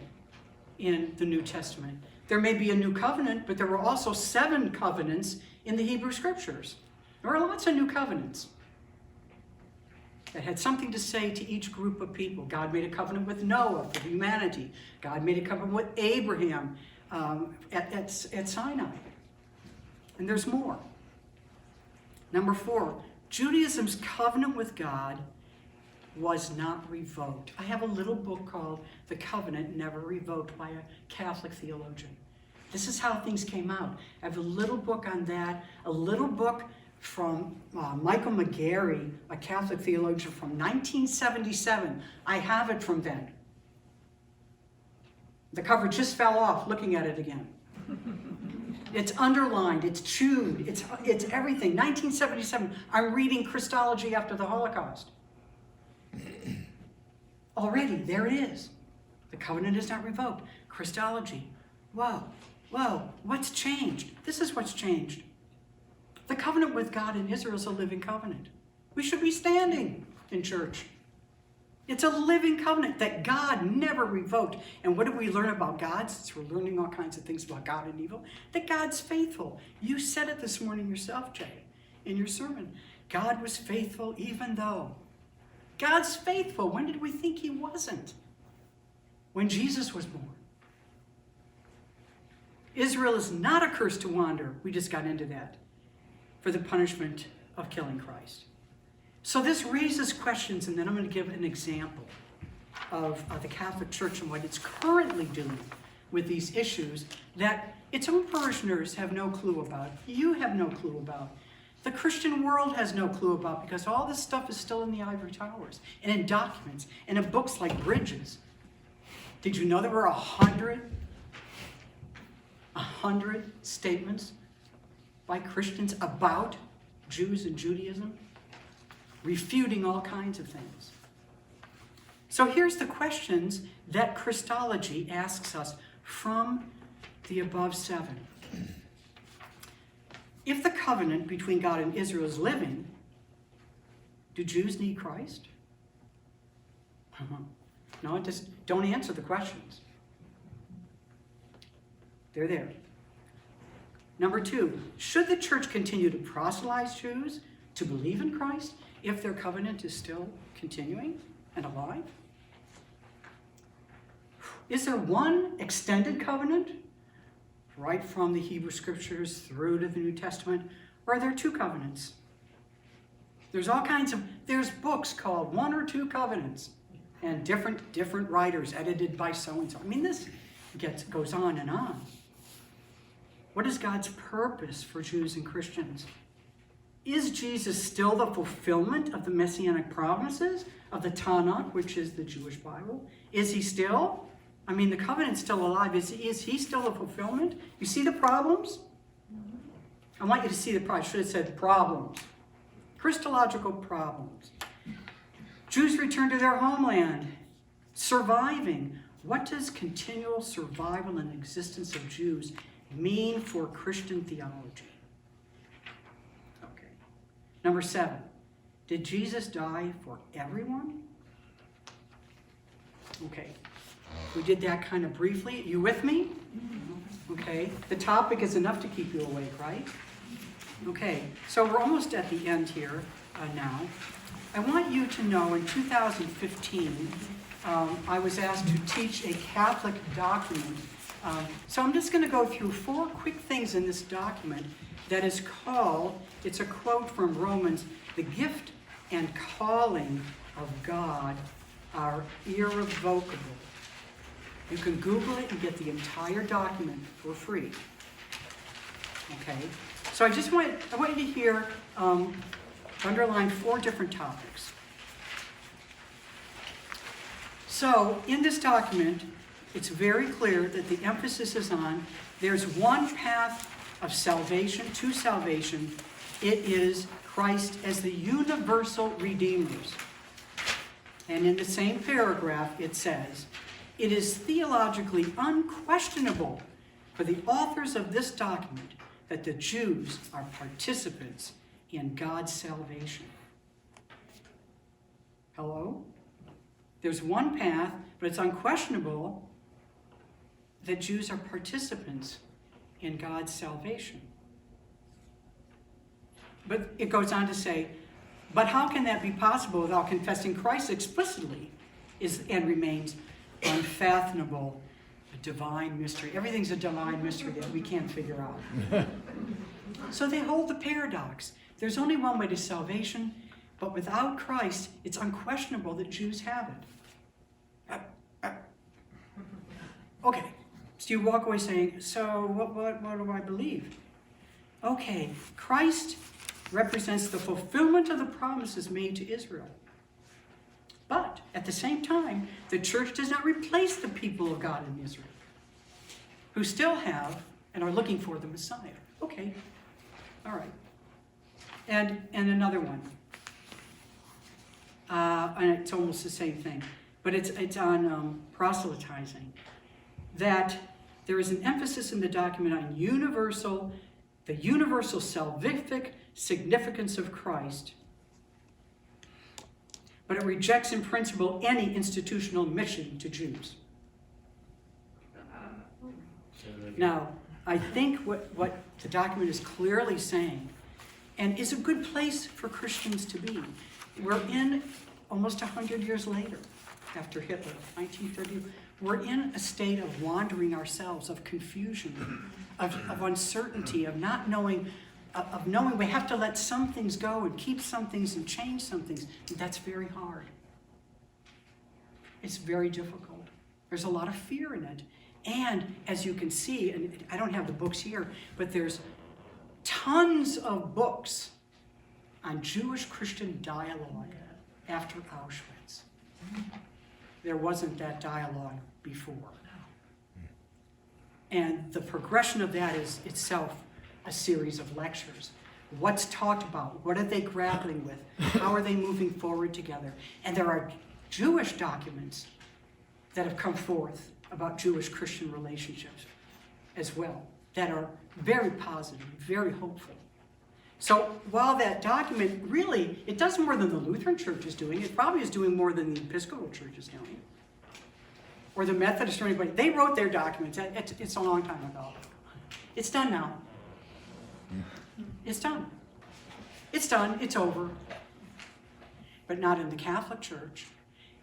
S1: in the New Testament. There may be a new covenant, but there were also 7 covenants in the Hebrew Scriptures. There are lots of new covenants that had something to say to each group of people. God made a covenant with Noah for humanity. God made a covenant with Abraham at Sinai. And there's more. Number 4, Judaism's covenant with God was not revoked. I have a little book called The Covenant Never Revoked by a Catholic theologian. This is how things came out. I have a little book on that, a little book from Michael McGarry, a Catholic theologian from 1977. I have it from then. The cover just fell off looking at it again. It's underlined, it's chewed, it's everything. 1977, I'm reading Christology after the Holocaust. Already, there it is. The covenant is not revoked. Christology. Whoa, what's changed? This is what's changed. The covenant with God and Israel is a living covenant. We should be standing in church. It's a living covenant that God never revoked. And what do we learn about God? Since we're learning all kinds of things about God and evil, that God's faithful. You said it this morning yourself, Jay, in your sermon. God was faithful even though. God's faithful. When did we think he wasn't? When Jesus was born. Israel is not accursed to wander. We just got into that. For the punishment of killing Christ. So this raises questions, and then I'm going to give an example of the Catholic Church and what it's currently doing with these issues that its own parishioners have no clue about. You have no clue about. The Christian world has no clue about, because all this stuff is still in the ivory towers and in documents and in books like Bridges. Did you know there were 100 statements by Christians about Jews and Judaism, refuting all kinds of things? So here's the questions that Christology asks us from the above 7. If the covenant between God and Israel is living, do Jews need Christ? No, just don't answer the questions. They're there. Number 2, should the church continue to proselytize Jews to believe in Christ if their covenant is still continuing and alive? Is there one extended covenant right from the Hebrew Scriptures through to the New Testament? Or are there 2 covenants? There's all kinds of, there's books called 1 or 2 covenants and different writers edited by so-and-so. I mean, this goes on and on. What is God's purpose for Jews and Christians? Is Jesus still the fulfillment of the messianic promises of the Tanakh, which is the Jewish Bible? Is he still? I mean, the covenant's still alive. Is he still the fulfillment? You see the problems? I want you to see the problems. I should have said problems. Christological problems. Jews return to their homeland, surviving. What does continual survival and existence of Jews mean for Christian theology? Okay. Number 7, did Jesus die for everyone? Okay. We did that kind of briefly. You with me? Okay. The topic is enough to keep you awake, right? Okay. So we're almost at the end here now. I want you to know in 2015, I was asked to teach a Catholic document. So I'm just going to go through 4 quick things in this document that is called, it's a quote from Romans, "The gift and calling of God are irrevocable." You can Google it and get the entire document for free. Okay? So I want you to hear, underline 4 different topics. So in this document, it's very clear that the emphasis is on there's one path of salvation to salvation. It is Christ as the universal redeemers. And in the same paragraph, it says, it is theologically unquestionable for the authors of this document that the Jews are participants in God's salvation. Hello? There's one path, but it's unquestionable that Jews are participants in God's salvation. But it goes on to say, but how can that be possible without confessing Christ explicitly and remains unfathomable, a divine mystery. Everything's a divine mystery that we can't figure out. So they hold the paradox. There's only one way to salvation, but without Christ, it's unquestionable that Jews have it. Okay, so you walk away saying, so what do I believe? Okay, Christ represents the fulfillment of the promises made to Israel. But at the same time, the church does not replace the people of God in Israel, who still have and are looking for the Messiah. Okay, all right. And another one. And it's almost the same thing, but it's on proselytizing. That there is an emphasis in the document on the universal salvific significance of Christ, but it rejects in principle any institutional mission to Jews. Now, I think what the document is clearly saying, and is a good place for Christians to be. We're in almost 100 years later, after Hitler, 1930, we're in a state of wandering ourselves, of confusion, of uncertainty, of not knowing, of knowing we have to let some things go and keep some things and change some things. And that's very hard. It's very difficult. There's a lot of fear in it. And as you can see, and I don't have the books here, but there's tons of books on Jewish-Christian dialogue after Auschwitz. There wasn't that dialogue before. And the progression of that is itself a series of lectures. What's talked about? What are they grappling with? How are they moving forward together? And there are Jewish documents that have come forth about Jewish-Christian relationships as well, that are very positive, very hopeful. So while that document really, it does more than the Lutheran Church is doing, it probably is doing more than the Episcopal Church is doing, or the Methodist or anybody. They wrote their documents, it's a long time ago. It's done now. It's done. It's done, it's over. But not in the Catholic Church.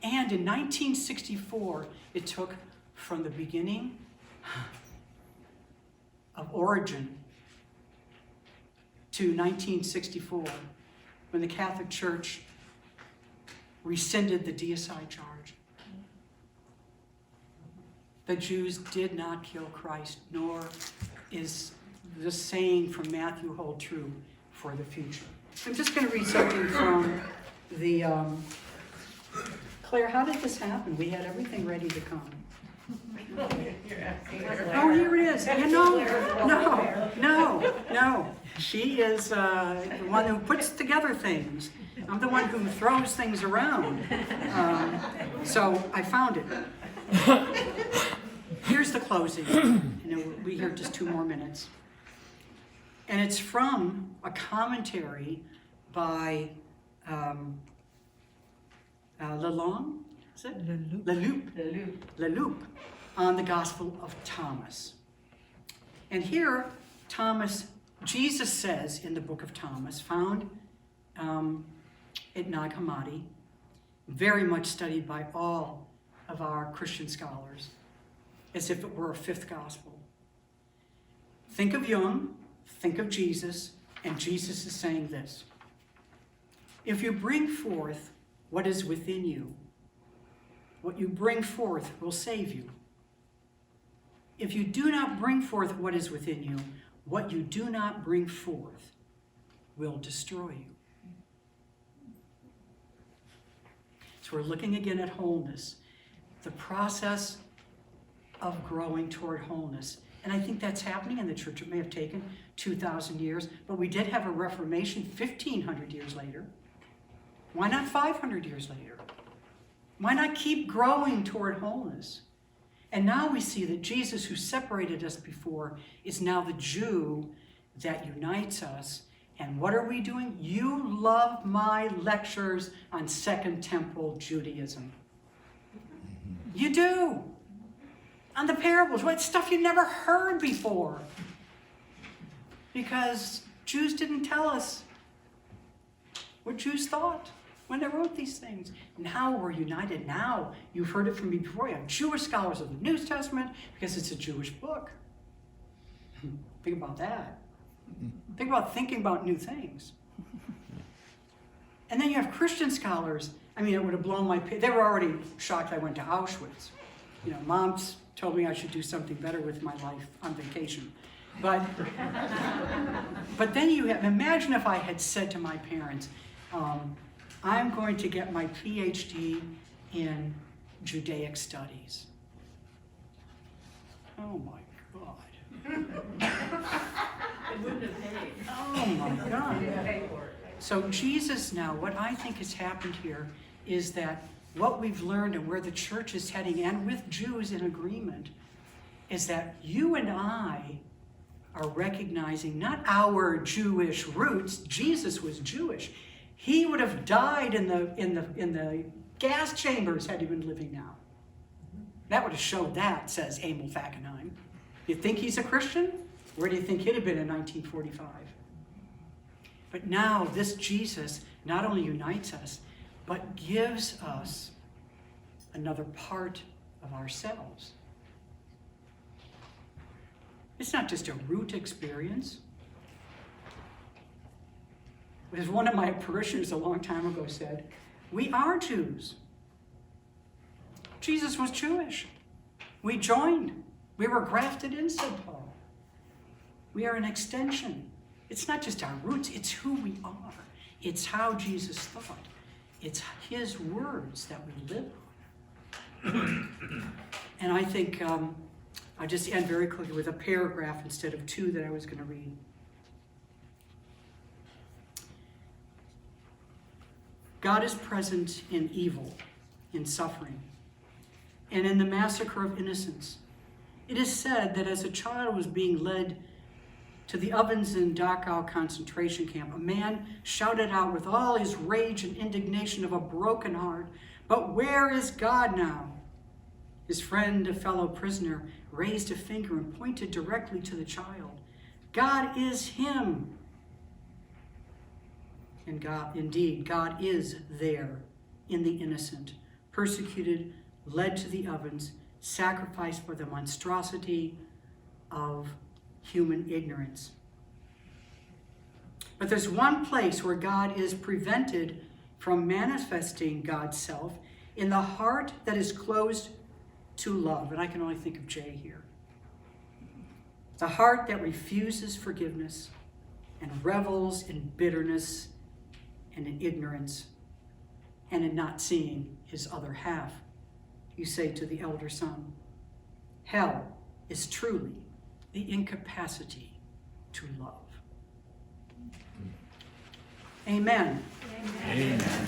S1: And in 1964, it took from the beginning of origin to 1964, when the Catholic Church rescinded the deicide charge. The Jews did not kill Christ, nor is the saying from Matthew hold true for the future. I'm just going to read something from the, Claire, how did this happen? We had everything ready to come. Oh, here it is. No. She is the one who puts together things. I'm the one who throws things around. So I found it. Here's the closing. And we hear just 2 more minutes. And it's from a commentary by Lalonde, is it? Leloup, on the Gospel of Thomas. And here, Jesus says in the book of Thomas, found at Nag Hammadi, very much studied by all of our Christian scholars, as if it were a 5th gospel. Think of Jung, think of Jesus, and Jesus is saying this: if you bring forth what is within you, what you bring forth will save you. If you do not bring forth what is within you, what you do not bring forth will destroy you. So we're looking again at wholeness, the process of growing toward wholeness. And I think that's happening in the church. It may have taken 2,000 years, but we did have a Reformation 1,500 years later. Why not 500 years later? Why not keep growing toward wholeness? And now we see that Jesus, who separated us before, is now the Jew that unites us. And what are we doing? You love my lectures on Second Temple Judaism. You do. On the parables, what stuff you never heard before. Because Jews didn't tell us what Jews thought when they wrote these things. Now we're united. Now, you've heard it from me before, you have Jewish scholars of the New Testament because it's a Jewish book. Think about that. Think about thinking about new things. And then you have Christian scholars. I mean, it would have blown my... They were already shocked I went to Auschwitz. You know, Mom's told me I should do something better with my life on vacation. But then you have... Imagine if I had said to my parents, I'm going to get my PhD in Judaic studies. Oh my God.
S3: It wouldn't have paid.
S1: Oh my God. So Jesus now, what I think has happened here is that what we've learned and where the church is heading, and with Jews in agreement, is that you and I are recognizing not our Jewish roots. Jesus was Jewish. He would have died in the gas chambers had he been living now. That would have showed that, says Emil Fackenheim. You think he's a Christian? Where do you think he'd have been in 1945? But now this Jesus not only unites us, but gives us another part of ourselves. It's not just a root experience. As one of my parishioners a long time ago said, we are Jews. Jesus was Jewish. We joined. We were grafted in, said Paul. We are an extension. It's not just our roots, it's who we are. It's how Jesus thought. It's his words that we live on. And I think I'll just end very quickly with a paragraph instead of two that I was going to read. God is present in evil, in suffering, and in the massacre of innocents. It is said that as a child was being led to the ovens in Dachau concentration camp, a man shouted out with all his rage and indignation of a broken heart, "But where is God now?" His friend, a fellow prisoner, raised a finger and pointed directly to the child. God is him. And God, indeed, God is there in the innocent, persecuted, led to the ovens, sacrificed for the monstrosity of human ignorance. But there's one place where God is prevented from manifesting God's self, in the heart that is closed to love. And I can only think of J here. The heart that refuses forgiveness and revels in bitterness and in ignorance and in not seeing his other half. You say to the elder son, hell is truly the incapacity to love. Amen.
S3: Amen.
S4: Amen.